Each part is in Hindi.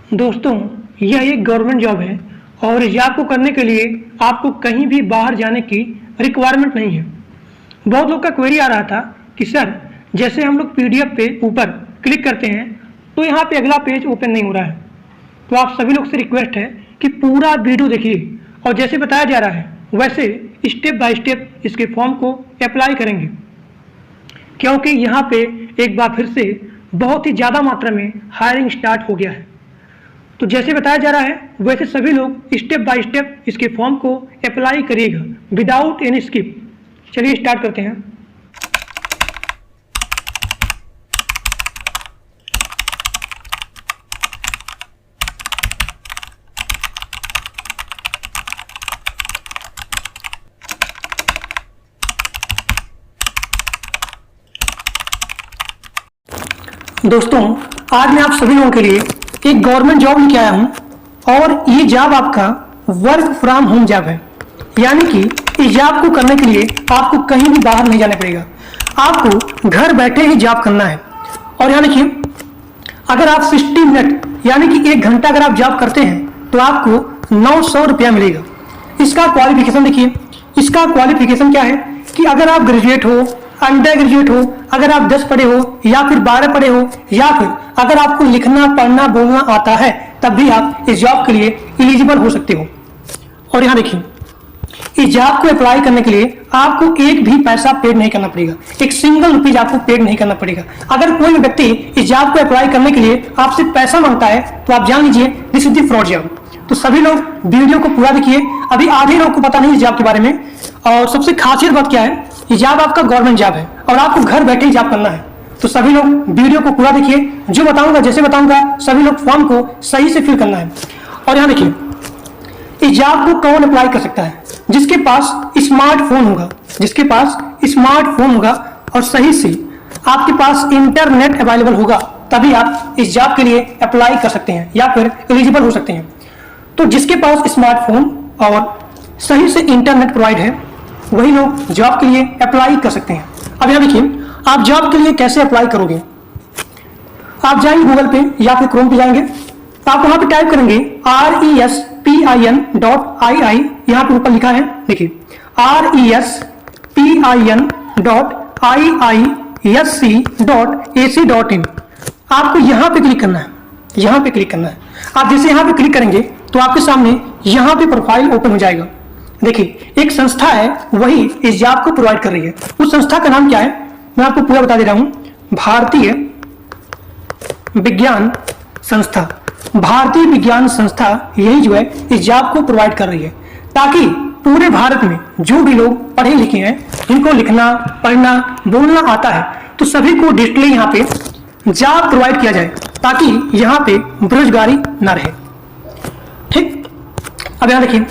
दोस्तों, यह एक गवर्नमेंट जॉब है और जॉब को करने के लिए आपको कहीं भी बाहर जाने की रिक्वायरमेंट नहीं है। बहुत लोग का क्वेरी आ रहा था कि सर, जैसे हम लोग पीडीएफ पे ऊपर क्लिक करते हैं तो यहाँ पे अगला पेज ओपन नहीं हो रहा है। तो आप सभी लोग से रिक्वेस्ट है कि पूरा वीडियो देखिए और जैसे बताया जा रहा है वैसे स्टेप बाय स्टेप इसके फॉर्म को अप्लाई करेंगे, क्योंकि यहाँ पे एक बार फिर से बहुत ही ज़्यादा मात्रा में हायरिंग स्टार्ट हो गया है। तो जैसे बताया जा रहा है वैसे सभी लोग स्टेप बाय स्टेप इसके फॉर्म को अप्लाई करिएगा विदाउट एनी स्किप। चलिए स्टार्ट करते हैं। दोस्तों, आज मैं आप सभी लोगों के लिए एक गवर्नमेंट जॉब लेके आया हूं और ये जॉब आपका वर्क फ्रॉम होम जॉब है। यानी कि इस जॉब को करने के लिए आपको कहीं भी बाहर नहीं जाना पड़ेगा, आपको घर बैठे ही जॉब करना है। और यहाँ देखिए, अगर आप 60 मिनट यानी कि 1 घंटा अगर आप जॉब करते हैं तो आपको 900 रुपया मिलेगा। इसका क्वालिफिकेशन देखिए, इसका क्वालिफिकेशन क्या है कि अगर आप ग्रेजुएट हो, अंडर ग्रेजुएट हो, अगर आप 10 पढ़े हो या फिर 12 पढ़े हो, या फिर अगर आपको लिखना पढ़ना बोलना आता है, तब भी आप इस जॉब के लिए एलिजिबल हो सकते हो। और यहाँ देखिए, इस जॉब को अप्लाई करने के लिए आपको एक भी पैसा पेड नहीं करना पड़ेगा, एक सिंगल रुपीज आपको पेड नहीं करना पड़ेगा। अगर कोई भी व्यक्ति इस जॉब को अप्लाई करने के लिए आपसे पैसा मांगता है तो आप जान लीजिए this is the fraud job. तो सभी लोग वीडियो को पूरा देखिए। अभी आधे लोग को पता नहीं इस जॉब के बारे में। और सबसे खासियत बात क्या है, ये जॉब आपका गवर्नमेंट जॉब है और आपको घर बैठे ही जॉब करना है। तो सभी लोग वीडियो को पूरा देखिए, जो बताऊंगा जैसे बताऊंगा सभी लोग फॉर्म को सही से फिल करना है। और यहाँ देखिए, इस जॉब को कौन अप्लाई कर सकता है? जिसके पास स्मार्टफोन होगा, जिसके पास स्मार्टफोन होगा और सही से आपके पास इंटरनेट अवेलेबल होगा, तभी आप इस जॉब के लिए अप्लाई कर सकते हैं या फिर एलिजिबल हो सकते हैं। तो जिसके पास स्मार्टफोन और सही से इंटरनेट प्रोवाइड है वही लोग जॉब के लिए अप्लाई कर सकते हैं। अब यहाँ देखिए, आप जॉब के लिए कैसे अप्लाई करोगे। आप जाएंगे गूगल पे या फिर क्रोम पे जाएंगे, तो आप वहां पे टाइप करेंगे respin.ii। यहाँ पे ऊपर लिखा है देखिए, respin.iisc.ac.in। आपको यहाँ पे क्लिक करना है, यहाँ पे क्लिक करना है। आप जैसे यहाँ पे क्लिक करेंगे तो आपके सामने यहाँ पे प्रोफाइल ओपन हो जाएगा। देखिए, एक संस्था है वही इस जॉब को प्रोवाइड कर रही है। उस संस्था का नाम क्या है मैं आपको पूरा बता दे रहा हूं। भारतीय विज्ञान संस्था। भारतीय विज्ञान संस्था यही जो है इस जॉब को प्रोवाइड कर रही है, ताकि पूरे भारत में जो भी लोग पढ़े लिखे हैं, जिनको लिखना पढ़ना बोलना आता है, तो सभी को डिजिटली यहाँ पे जॉब प्रोवाइड किया जाए, ताकि यहाँ पे बेरोजगारी ना रहे। ठीक, अब यहाँ देखिए,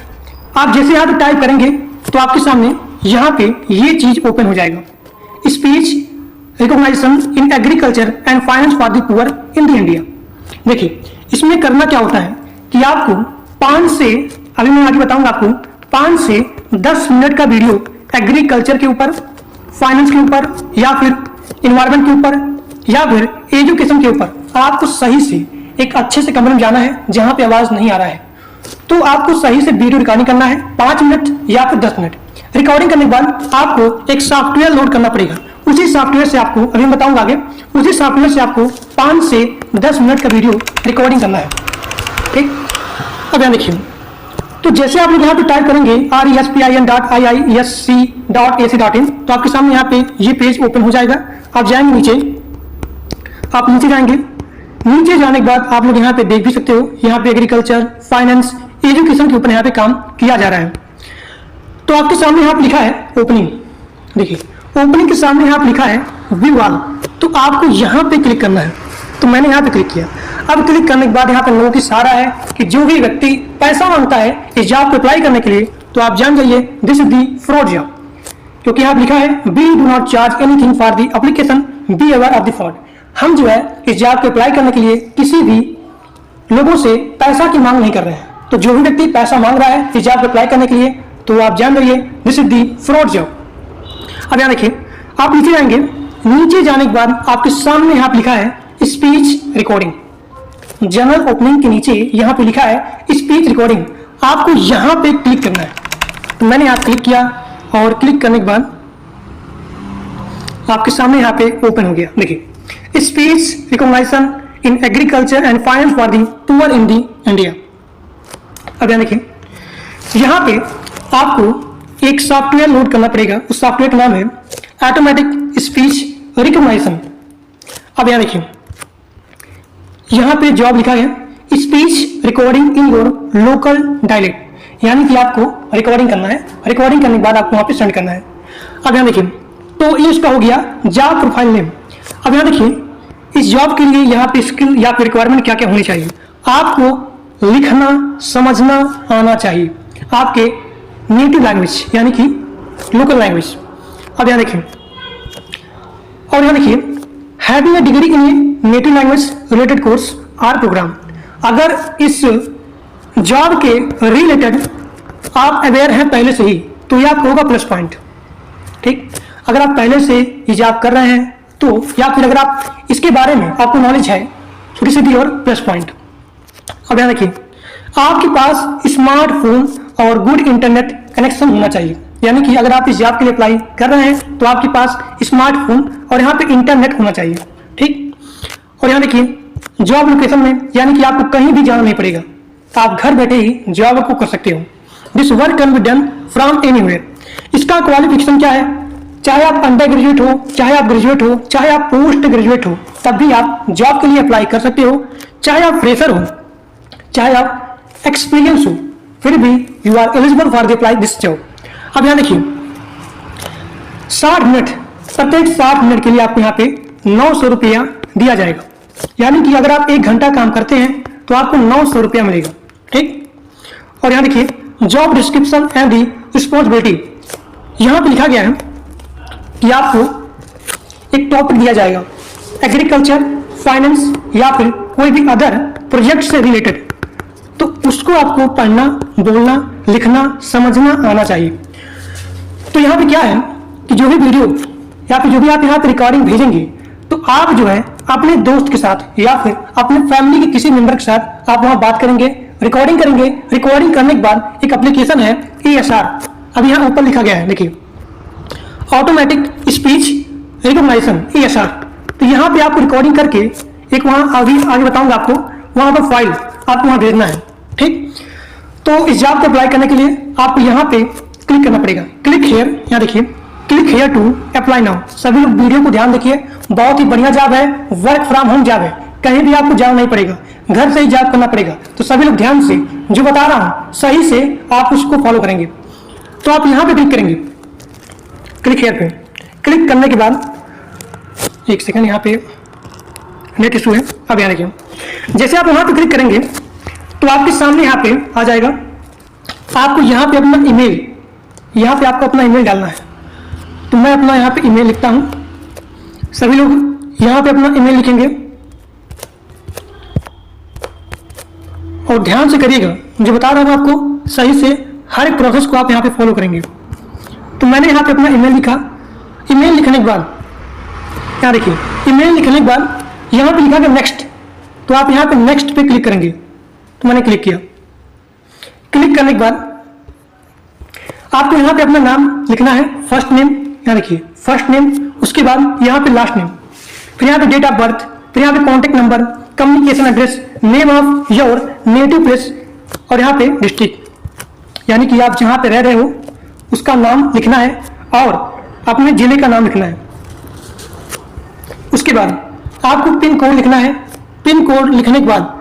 आप जैसे यहाँ पे टाइप करेंगे तो आपके सामने यहाँ पे ये चीज ओपन हो जाएगा, speech recognization in agriculture and finance for the poor in the India. देखिए, इसमें करना क्या होता है कि आपको 5 से, अभी मैं आगे बताऊंगा आपको, 5 से 10 मिनट का वीडियो एग्रीकल्चर के ऊपर, फाइनेंस के ऊपर, या फिर इन्वायरमेंट के ऊपर, या फिर एजुकेशन के ऊपर आपको सही से एक अच्छे से कमरे में जाना है जहां पे आवाज नहीं आ रहा है। तो आपको सही से वीडियो रिकॉर्डिंग करना है 5 मिनट या फिर 10 मिनट। रिकॉर्डिंग करने के बाद आपको एक सॉफ्टवेयर लोड करना पड़ेगा। उसी सॉफ्टवेयर से आपको, अभी मैं बताऊंगा आगे, उसी सॉफ्टवेयर से आपको 5 से 10 मिनट का वीडियो रिकॉर्डिंग करना है। ठीक, अब यहाँ देखिए, तो जैसे आप लोग यहाँ पे टाइप करेंगे respin.iisc.ac.in, तो आपके सामने यहाँ पे ये पेज ओपन हो जाएगा। आप जाएंगे नीचे, आप नीचे जाएंगे, नीचे जाने के बाद आप लोग यहाँ पे देख भी सकते हो, यहाँ पे एग्रीकल्चर, फाइनेंस, एजुकेशन के ऊपर यहाँ पे काम किया जा रहा है। तो आपके सामने यहाँ पे लिखा है ओपनिंग। देखिए, ओपनिंग के सामने यहाँ पे लिखा है व्यू ऑल, तो आपको यहाँ पे क्लिक करना है। तो मैंने यहाँ पे क्लिक किया। अब क्लिक करने के बाद यहाँ पे नोटिस आ रहा है कि जो भी व्यक्ति पैसा मांगता है इस जॉब को अप्लाई करने के लिए, तो आप जान जाइए this is the fraud job, क्योंकि यहाँ पे लिखा है we do not charge anything for the application, be aware of the fraud. हम जो है इस जॉब को अप्लाई करने के लिए किसी भी लोगों से पैसा की मांग नहीं कर रहे हैं। तो जो भी व्यक्ति पैसा मांग रहा है इस जॉब को अप्लाई करने के लिए, तो आप जान रहिए this is the fraud job. अब यहाँ देखिए, आप नीचे जाएंगे, नीचे जाने के बाद आपके सामने यहाँ लिखा है स्पीच रिकॉर्डिंग। जनरल ओपनिंग के नीचे यहाँ पे लिखा है स्पीच रिकॉर्डिंग, आपको यहाँ पे क्लिक करना है। तो मैंने यहाँ क्लिक किया और क्लिक करने के बाद आपके सामने यहाँ पे ओपन हो गया। देखिए, speech recognition in agriculture and finance for the poor in the India. अब यहाँ देखिए, यहाँ पे आपको एक सॉफ्टवेयर लोड करना पड़ेगा, उस सॉफ्टवेयर का नाम है ऑटोमेटिक स्पीच रिकॉग्निशन। अब यहाँ देखिए, यहाँ पे जॉब लिखा है speech recording in your local dialect, यानी कि आपको रिकॉर्डिंग करना है, रिकॉर्डिंग करने के बाद आपको वहाँ पे सेंड करना है। अब यहाँ देखिए, तो ये इसका हो गया जॉब प्रोफाइल नेम। अब यहाँ देखिए, इस जॉब के लिए यहाँ पे स्किल या फिर रिक्वायरमेंट क्या क्या होनी चाहिए। आपको लिखना समझना आना चाहिए, आपके नेटिव लैंग्वेज यानी कि लोकल लैंग्वेज। अब यहाँ देखिए, और यहाँ देखिए, having a degree in native language related course or programme. अगर इस जॉब के रिलेटेड आप अवेयर हैं पहले से ही, तो ये आपको होगा प्लस पॉइंट। ठीक, अगर आप पहले से ये जॉब कर रहे हैं तो, या फिर अगर आप इसके बारे में आपको नॉलेज है, छोटी सी और प्लस पॉइंट। अब यहाँ देखिए, आपके पास स्मार्टफोन और गुड इंटरनेट कनेक्शन होना चाहिए, यानी कि अगर आप इस जॉब के लिए अप्लाई कर रहे हैं तो आपके पास स्मार्टफोन और यहाँ पे इंटरनेट होना चाहिए। ठीक, और यहाँ देखिए, जॉब लोकेशन में यानी कि आपको कहीं भी जाना नहीं पड़ेगा, तो आप घर बैठे ही जॉब को कर सकते हो। This work can be done from anywhere. इसका क्वालिफिकेशन क्या है, चाहे आप अंडर ग्रेजुएट हो, चाहे आप ग्रेजुएट हो, चाहे आप पोस्ट ग्रेजुएट हो, तब भी आप जॉब के लिए अप्लाई कर सकते हो। चाहे आप फ्रेशर हो, चाहे आप एक्सपीरियंस हो, फिर भी you are eligible for the apply this job. अब यहाँ देखिए, 60 मिनट, प्रत्येक 60 मिनट के लिए आपको यहाँ पे 900 रुपया दिया जाएगा, यानी कि अगर आप 1 घंटा काम करते हैं तो आपको 900 रुपया मिलेगा। ठीक, और यहाँ देखिए, job description and the responsibility, यहाँ पे लिखा गया है कि आपको एक टॉपिक दिया जाएगा, एग्रीकल्चर, फाइनेंस या फिर कोई भी अदर प्रोजेक्ट से रिलेटेड, तो उसको आपको पढ़ना, बोलना, लिखना, समझना आना चाहिए। तो यहाँ पे क्या है कि जो भी वीडियो या फिर जो भी आप यहाँ पे रिकॉर्डिंग भेजेंगे, तो आप जो है अपने दोस्त के साथ या फिर अपने फैमिली के किसी मेंबर के साथ आप वहाँ बात करेंगे, रिकॉर्डिंग करेंगे। रिकॉर्डिंग करने के बाद एक एप्लीकेशन है ESR, अब यहाँ ऊपर लिखा गया है, देखिए, ऑटोमेटिक स्पीच रिकॉग्निशन ESR। तो यहाँ पे आपको रिकॉर्डिंग करके एक वहाँ आगे बताऊंगा आपको, वहाँ पर फाइल आपको वहाँ भेजना है। ठीक, तो इस जॉब को अप्लाई करने के लिए आपको यहाँ पे क्लिक करना पड़ेगा, क्लिक हेयर। यहाँ देखिए, click here to apply now. सभी लोग वीडियो को ध्यान देखिए, बहुत ही बढ़िया जॉब है, वर्क फ्रॉम होम जॉब है, कहीं भी आपको जाना नहीं पड़ेगा, घर से ही जॉब करना पड़ेगा। तो सभी लोग ध्यान से जो बता रहा हूँ सही से आप उसको फॉलो करेंगे। तो आप यहाँ पे क्लिक करेंगे, क्लिक हेयर पे क्लिक करने के बाद, एक सेकंड, यहाँ पे नेट इशू है। अब यहाँ देखिए, जैसे आप यहाँ पे क्लिक करेंगे तो आपके सामने यहाँ पे आ जाएगा, आपको यहाँ पे अपना ईमेल, यहाँ पे आपको अपना ईमेल डालना है। तो मैं अपना यहाँ पे ईमेल लिखता हूँ, सभी लोग यहाँ पे अपना ईमेल लिखेंगे और ध्यान से करिएगा, जो बता रहा हूँ आपको सही से हर एक प्रोसेस को आप यहाँ पे फॉलो करेंगे। तो मैंने यहाँ पे अपना ईमेल लिखा। ईमेल लिखने के बाद यहाँ देखिए, ईमेल लिखने के बाद यहाँ पे लिखा गया नेक्स्ट, तो आप यहाँ पे नेक्स्ट पे क्लिक करेंगे। तो मैंने क्लिक किया। क्लिक करने के बाद आपको यहाँ पे अपना नाम लिखना है, फर्स्ट नेम, यहाँ देखिए फर्स्ट नेम, उसके बाद यहाँ पे लास्ट नेम, फिर यहाँ पे डेट ऑफ बर्थ, फिर यहाँ पे contact number, communication address, name of your native place और यहाँ पे डिस्ट्रिक्ट, यानी कि आप जहाँ पे रह रहे हो उसका नाम लिखना है और अपने जिले का नाम लिखना है। उसके बाद आपको पिन कोड लिखना है। पिन कोड लिखने के बाद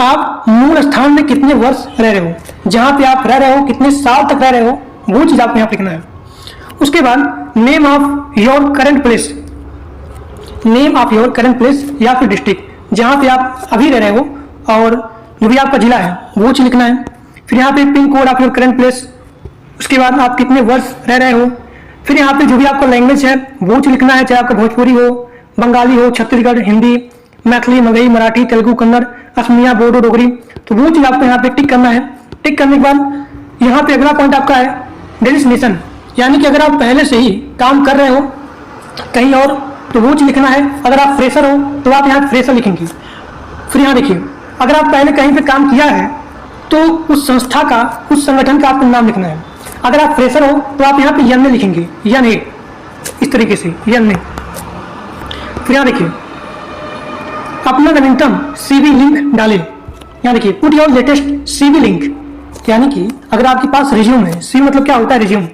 आप मूल स्थान में कितने वर्ष रह रहे हो, जहाँ पे आप रह रहे हो, कितने साल तक रह रहे हो, वो चीज़ आपको यहाँ पे लिखना है। उसके बाद name of your current place, name of your current place या फिर डिस्ट्रिक्ट, जहाँ पे आप अभी रह रहे हो और जो भी आपका जिला है वो चीज़ लिखना है। फिर यहाँ पे pin code of your current place, उसके बाद आप कितने वर्ष रह रहे हो, फिर यहाँ पे जो भी आपका लैंग्वेज है वो चीज़ लिखना है, चाहे आपका भोजपुरी हो, बंगाली हो, छत्तीसगढ़, हिंदी, मैथिली, मगही, मराठी, तेलुगु, कन्नड़, असमिया, बोडो, डोगरी, तो वो चीज़ आपको यहाँ पे टिक करना है। टिक करने के बाद यहाँ पे अगला पॉइंट आपका है डेजिग्नेशन, यानी कि अगर आप पहले से ही काम कर रहे हो कहीं और तो वो चीज़ लिखना है। अगर आप फ्रेशर हो तो आप यहाँ फ्रेशर लिखेंगे। फिर यहाँ देखिए, अगर आप पहले कहीं पे काम किया है तो उस संस्था का, उस संगठन का आपको नाम लिखना है। अगर आप फ्रेशर हो तो आप यहाँ पे यन में लिखेंगे, यन ए, इस तरीके से यन में। फिर यहाँ देखिए, अपना नवीनतम CV लिंक डालें। यहाँ देखिए, put your latest CV link, यानी कि अगर आपके पास रिज्यूम है, CV मतलब क्या होता है, रिज्यूम।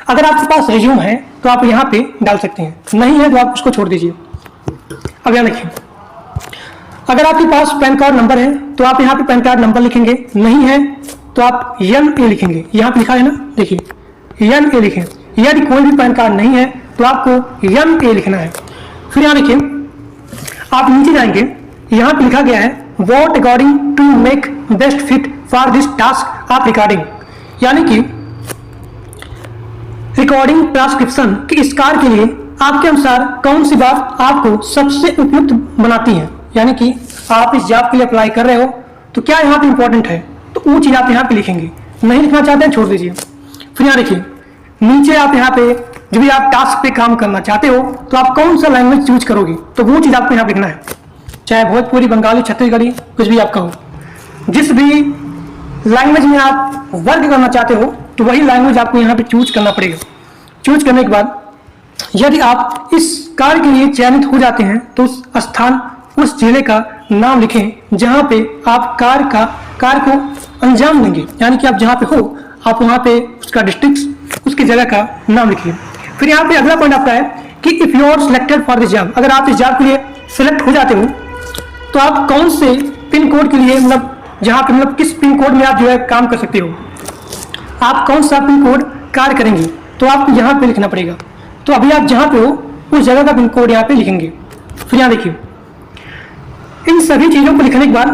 अगर आपके पास रिज्यूम है तो आप यहाँ पे डाल सकते हैं, नहीं है तो आप उसको छोड़ दीजिए। अब यहाँ देखिए, अगर आपके पास पैन कार्ड नंबर है तो आप यहाँ पे पैन कार्ड नंबर लिखेंगे, नहीं है तो आप NA लिखेंगे। यहाँ पे लिखा है ना, देखिए NA लिखें। यदि कोई भी पैन कार्ड नहीं है तो आपको NA लिखना है। फिर यहाँ देखिए, आप नीचे जाएंगे, यहाँ पे लिखा गया है what according to make best fit for this task of recording, यानी कि रिकॉर्डिंग ट्रांसक्रिप्शन के इस कार्य के लिए आपके अनुसार कौन सी बात आपको सबसे उपयुक्त बनाती है। यानी कि आप इस जॉब के लिए अप्लाई कर रहे हो तो क्या यहाँ पे इंपॉर्टेंट है, तो वो चीज आप यहाँ पे लिखेंगे। नहीं लिखना चाहते हैं छोड़ दीजिए। फिर यहाँ देखिए, नीचे आप यहाँ पे जब भी आप टास्क पे काम करना चाहते हो तो आप कौन सा लैंग्वेज चूज करोगे, तो वो चीज आपको यहाँ लिखना है। चाहे भोजपुरी, बंगाली, छत्तीसगढ़ी, कुछ भी आपका हो, जिस भी लैंग्वेज में आप वर्क करना चाहते हो तो वही लैंग्वेज आपको यहाँ पे चूज करना पड़ेगा। चूज करने के बाद यदि आप इस कार्य के लिए चयनित हो जाते हैं तो उस स्थान, उस जिले का नाम लिखें जहां पे आप कार्य को अंजाम देंगे। यानी कि आप जहां पे हो आप वहां पे उसका डिस्ट्रिक्ट, उसकी जगह का नाम लिखिए। फिर यहाँ पे अगला पॉइंट आपका है कि if you are selected for this job, अगर आप इस जॉब के लिए सिलेक्ट हो जाते हो तो आप कौन से पिन कोड के लिए, मतलब जहाँ पे, मतलब किस पिन कोड में आप जो है काम कर सकते हो, आप कौन सा पिन कोड कार्य करेंगे, तो आपको यहाँ पे लिखना पड़ेगा। तो अभी आप जहाँ पे हो उस जगह का पिन कोड यहाँ पे लिखेंगे। फिर यहाँ देखिए, इन सभी चीजों को लिखने के बाद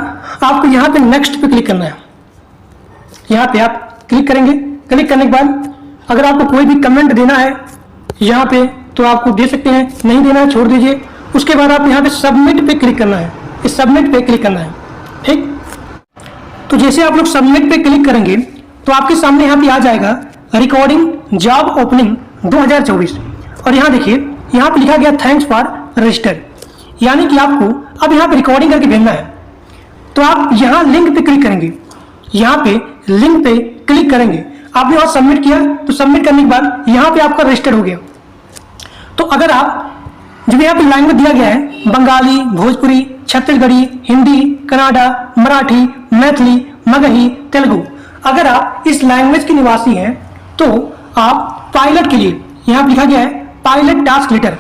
आपको यहाँ पे नेक्स्ट पे क्लिक करना है। यहाँ पे आप क्लिक करेंगे। क्लिक करने के बाद अगर आपको कोई भी कमेंट देना है यहाँ पे तो आपको दे सकते हैं, नहीं देना है छोड़ दीजिए। उसके बाद आप यहाँ पे सबमिट पे क्लिक करना है, इस सबमिट पे क्लिक करना है, ठीक। तो जैसे आप लोग सबमिट पे क्लिक करेंगे तो आपके सामने यहाँ पे आ जाएगा रिकॉर्डिंग जॉब ओपनिंग 2024, और यहाँ देखिए, यहाँ पे लिखा गया थैंक्स फॉर रजिस्टर, यानी कि आपको अब यहाँ पे रिकॉर्डिंग करके भेजना है। तो आप यहाँ लिंक पे क्लिक करेंगे, यहाँ पे लिंक पे क्लिक करेंगे। आपने वहां सबमिट किया तो सबमिट करने के बाद यहाँ पे आपका रजिस्टर हो गया। तो अगर आप जो यहाँ पे लैंग्वेज दिया गया है, बंगाली, भोजपुरी, छत्तीसगढ़ी, हिंदी, कन्नड़ा, मराठी, मैथिली, मगही, तेलुगु, अगर आप इस लैंग्वेज के निवासी हैं तो आप पायलट के लिए, यहाँ पे लिखा गया है पायलट टास्क लेटर,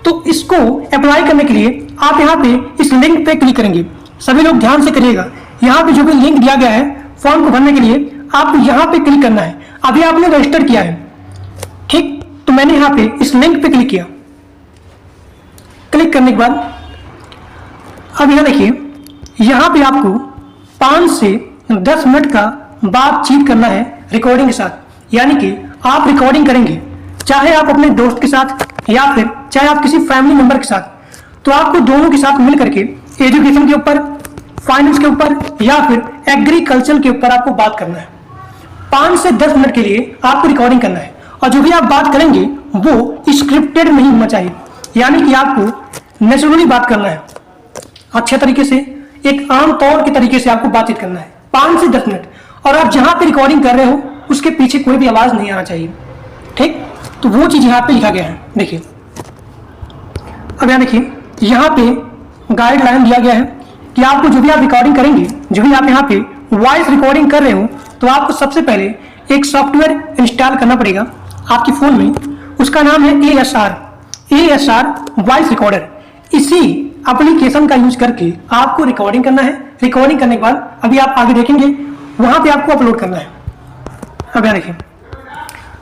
तो इसको अप्लाई करने के लिए आप यहाँ पे इस लिंक पे क्लिक करेंगे। सभी लोग ध्यान से करिएगा, यहाँ पे जो भी लिंक दिया गया है फॉर्म को भरने के लिए आपको यहाँ पे क्लिक करना है। अभी आपने रजिस्टर किया है, ठीक, तो मैंने यहाँ पे इस लिंक पे क्लिक किया। क्लिक करने के बाद अब यहाँ देखिए, यहाँ पे आपको 5 से 10 मिनट का बातचीत करना है रिकॉर्डिंग के साथ। यानी कि आप रिकॉर्डिंग करेंगे, चाहे आप अपने दोस्त के साथ या फिर चाहे आप किसी फैमिली मेंबर के साथ, तो आपको दोनों के साथ मिल करके एजुकेशन के ऊपर, फाइनेंस के ऊपर या फिर एग्रीकल्चर के ऊपर आपको बात करना है। 5 से 10 मिनट के लिए आपको रिकॉर्डिंग करना है, और जो भी आप बात करेंगे वो स्क्रिप्टेड नहीं होना चाहिए, यानी कि आपको नेचुरली बात करना है, अच्छे तरीके से, एक आम तौर के तरीके से आपको बातचीत करना है 5 से 10 मिनट। और आप जहां पे रिकॉर्डिंग कर रहे हो उसके पीछे कोई भी आवाज नहीं आना चाहिए, ठीक। तो वो चीज यहाँ पे लिखा गया है, देखिए। अब यहाँ देखिए, यहाँ पे गाइडलाइन दिया गया है कि आपको जो भी आप रिकॉर्डिंग करेंगे, जो भी आप यहाँ पे वॉइस रिकॉर्डिंग कर रहे हो, तो आपको सबसे पहले एक सॉफ्टवेयर इंस्टॉल करना पड़ेगा आपके फोन में। उसका नाम है ASR वॉइस रिकॉर्डर। इसी एप्लीकेशन का यूज करके आपको रिकॉर्डिंग करना है। रिकॉर्डिंग करने के बाद अभी आप आगे देखेंगे, वहां पे आपको अपलोड करना है। अब यहाँ देखिए,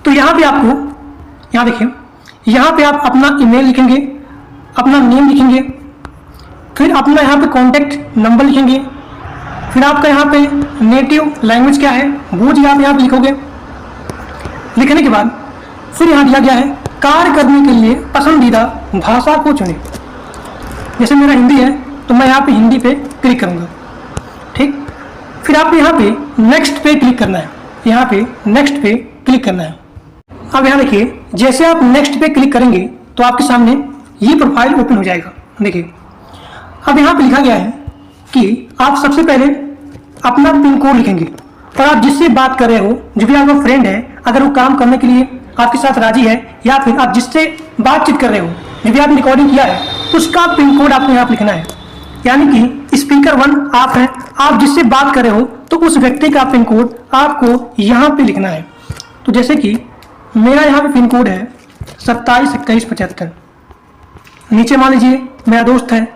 तो यहाँ पे आपको, यहाँ देखिए, यहाँ पे आप अपना ईमेल लिखेंगे, अपना नेम लिखेंगे, फिर अपना यहाँ पे कॉन्टेक्ट नंबर लिखेंगे, फिर आपका यहाँ पे नेटिव लैंग्वेज क्या है वो चीज आप यहाँ पे लिखोगे। लिखने के बाद फिर यहाँ दिया गया है कार्य करने के लिए पसंदीदा भाषा को चुनें। जैसे मेरा हिंदी है तो मैं यहाँ पे हिंदी पे क्लिक करूँगा, ठीक। फिर आपको यहाँ पे नेक्स्ट पे क्लिक करना है, यहाँ पे नेक्स्ट पे क्लिक करना है। अब यहाँ देखिए, जैसे आप नेक्स्ट पे क्लिक करेंगे तो आपके सामने ये प्रोफाइल ओपन हो जाएगा। देखिए, अब यहाँ पे लिखा गया है कि आप सबसे पहले अपना पिन कोड लिखेंगे और आप जिससे बात कर रहे हो, जो भी आपका फ्रेंड है, अगर वो काम करने के लिए आपके साथ राजी है या फिर आप जिससे बातचीत कर रहे हो, जो भी आपने रिकॉर्डिंग किया है, उसका पिन कोड आपको यहाँ पे लिखना है। यानी कि स्पीकर 1 आप हैं, आप जिससे बात कर रहे हो तो उस व्यक्ति का पिन कोड आपको यहाँ पे लिखना है। तो जैसे कि मेरा यहाँ पे पिन कोड है 272175। नीचे मान लीजिए मेरा दोस्त है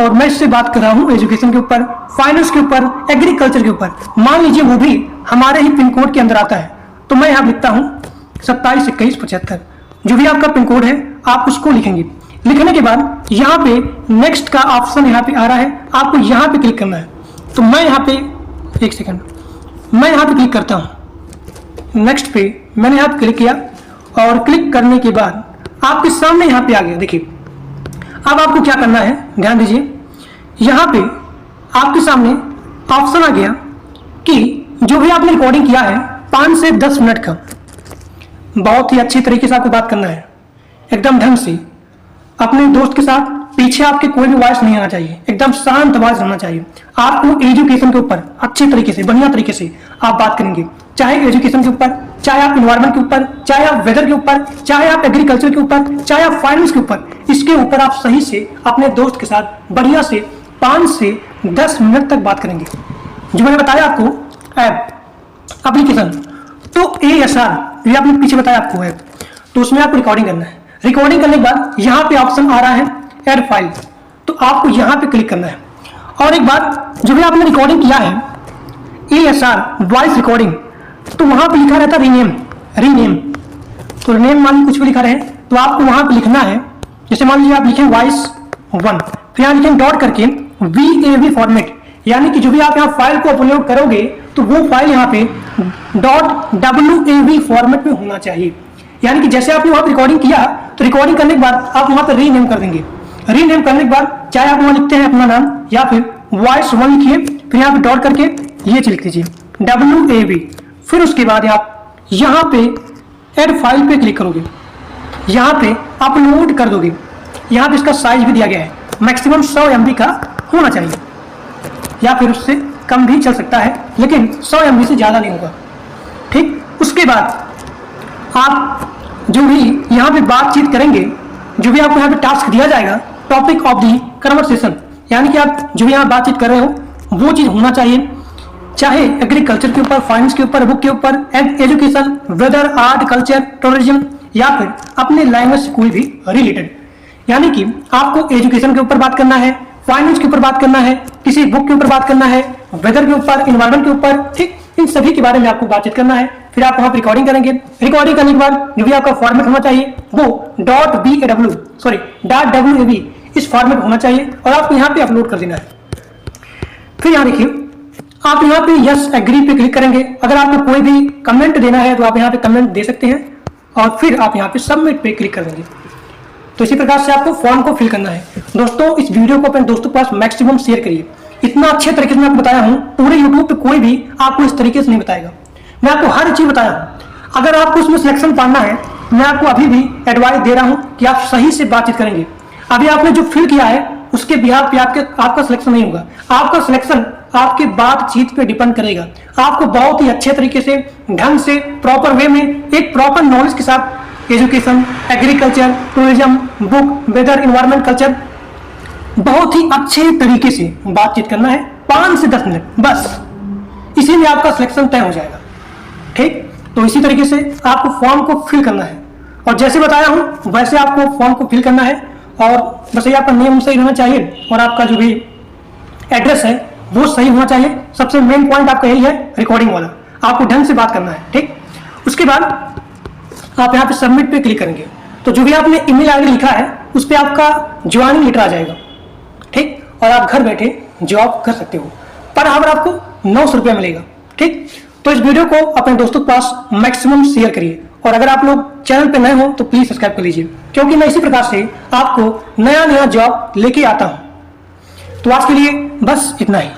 और मैं इससे बात कर रहा हूँ एजुकेशन के ऊपर, फाइनेंस के ऊपर, एग्रीकल्चर के ऊपर। मान लीजिए वो भी हमारे ही पिन कोड के अंदर आता है, तो मैं यहाँ लिखता हूँ 272175। जो भी आपका पिन कोड है आप उसको लिखेंगे। लिखने के बाद यहाँ पे नेक्स्ट का ऑप्शन यहाँ पे आ रहा है, आपको यहाँ पे क्लिक करना है। तो मैं यहाँ पे एक सेकंड, मैं यहाँ पे क्लिक करता हूँ नेक्स्ट पे। मैंने यहाँ पे क्लिक किया और क्लिक करने के बाद आपके सामने यहाँ पे आ गया। देखिए अब आपको क्या करना है, ध्यान दीजिए। यहाँ पे आपके सामने ऑप्शन आ गया कि जो भी आपने रिकॉर्डिंग किया है 5 से 10 मिनट का, बहुत ही अच्छी तरीके से आपको बात करना है, एकदम ढंग से अपने दोस्त के साथ। पीछे आपके कोई भी वॉइस नहीं आना चाहिए, एकदम शांत आवाज रहना चाहिए। आपको एजुकेशन के ऊपर अच्छे तरीके से, बढ़िया तरीके से आप बात करेंगे, चाहे एजुकेशन के ऊपर, चाहे आप इन्वायरमेंट के ऊपर, चाहे आप वेदर के ऊपर, चाहे आप एग्रीकल्चर के ऊपर, चाहे आप फाइनेंस के ऊपर। इसके ऊपर आप सही से अपने दोस्त के साथ बढ़िया से 5 से 10 मिनट तक बात करेंगे। जो मैंने बताया आपको ऐप, एप्लीकेशन, तो ASR ये आपने पीछे बताया आपको ऐप, तो उसमें आपको रिकॉर्डिंग करना है। रिकॉर्डिंग करने के बाद यहाँ पे ऑप्शन आ रहा है ऐड फाइल, तो आपको यहाँ पे क्लिक करना है। और एक बात, जो भी आपने रिकॉर्डिंग किया है ASR वॉइस रिकॉर्डिंग, तो वहां पे लिखा रहता रीनेम। तो रीनेम मान कुछ भी लिखा रहे तो आपको वहां पे लिखना है। जैसे मान लीजिए आप लिखें वॉइस 1, फिर यहाँ लिखें डॉट करके VAV फॉर्मेट, यानी कि जो भी आप यहाँ फाइल को अपलोड करोगे तो वो फाइल यहाँ पे .wav फॉर्मेट में होना चाहिए। यानी कि जैसे आपने वहां पर रिकॉर्डिंग किया, तो रिकॉर्डिंग करने के बाद आप वहां पर रीनेम कर देंगे। रीनेम करने के बाद चाहे आप वहां लिखते हैं अपना नाम या फिर वॉइस 1 लिखिए, फिर यहाँ पे डॉट करके ये लिख दीजिए WAV। फिर उसके बाद आप यहाँ पे ऐड फाइल पे क्लिक करोगे, यहाँ पे अपलोड कर दोगे। यहाँ पे इसका साइज भी दिया गया है, मैक्सिमम 100 MB का होना चाहिए या फिर उससे कम भी चल सकता है, लेकिन 100 MB से ज़्यादा नहीं होगा। ठीक, उसके बाद आप जो भी यहाँ पे बातचीत करेंगे, जो भी आपको यहाँ पे टास्क दिया जाएगा, टॉपिक ऑफ दी कन्वर्सेशन, यानी कि आप जो यहाँ बातचीत कर रहे हो वो चीज़ होना चाहिए, चाहे एग्रीकल्चर के ऊपर, फाइनेंस के ऊपर, बुक के ऊपर, education, weather, art, culture, tourism, या फिर अपने लैंग्वेज से कोई भी रिलेटेड। यानी कि आपको एजुकेशन के ऊपर बात करना है, फाइनेंस के ऊपर बात करना है, किसी बुक के ऊपर बात करना है, वेदर के ऊपर, इन्वायरमेंट के ऊपर, ठीक, इन सभी के बारे में आपको बातचीत करना है। फिर आप वहां पर रिकॉर्डिंग करेंगे। रिकॉर्डिंग करने के बाद जो भी आपका फॉर्मेट होना चाहिए वो .wav इस फॉर्मेट होना चाहिए और आपको यहाँ पे अपलोड कर देना है। फिर यहाँ देखिए, आप यहाँ पे यस एग्री पे क्लिक करेंगे। अगर आपको कोई भी कमेंट देना है तो आप यहाँ पे कमेंट दे सकते हैं और फिर आप यहाँ पे सबमिट पे क्लिक कर देंगे। तो इसी प्रकार से आपको फॉर्म को फिल करना है। दोस्तों, इस वीडियो को अपने दोस्तों के पास मैक्सिमम शेयर करिए। इतना अच्छे तरीके से मैं आपको बताया हूँ, पूरे यूट्यूब पे कोई भी आपको इस तरीके से नहीं बताएगा। मैं आपको हर चीज बताया हूँ। अगर आपको उसमें सिलेक्शन पाना है, मैं आपको अभी भी एडवाइस दे रहा हूँ कि आप सही से बातचीत करेंगे। अभी आपने जो फिल किया है उसके बिहार पे आपका सिलेक्शन नहीं होगा। आपका सिलेक्शन आपके बातचीत पे डिपेंड करेगा। आपको बहुत ही अच्छे तरीके से, ढंग से, प्रॉपर वे में, एक प्रॉपर नॉलेज के साथ education, agriculture, tourism, book, weather, environment, culture, बहुत ही अच्छे तरीके से बातचीत करना है। 5 से 10 मिनट बस, इसी में आपका सिलेक्शन तय हो जाएगा। ठीक, तो इसी तरीके से आपको फॉर्म को फिल करना है और जैसे बताया हूं वैसे आपको फॉर्म को फिल करना है। और बस ये आपका नेम सही रहना चाहिए और आपका जो भी एड्रेस है वो सही होना चाहिए। सबसे मेन पॉइंट आपका यही है, रिकॉर्डिंग वाला, आपको ढंग से बात करना है। ठीक, उसके बाद आप यहाँ पे सबमिट पे क्लिक करेंगे तो जो भी आपने ईमेल आईडी लिखा है उस पर आपका ज्वाइनिंग लेटर आ जाएगा। ठीक, और आप घर बैठे जॉब कर सकते हो। पर आवर आपको 900 रुपया मिलेगा। ठीक, तो इस वीडियो को अपने दोस्तों के पास मैक्सिमम शेयर करिए और अगर आप लोग चैनल पे नए हो तो प्लीज सब्सक्राइब कर लीजिए, क्योंकि मैं इसी प्रकार से आपको नया नया जॉब लेके आता हूं। तो आज के लिए बस इतना ही।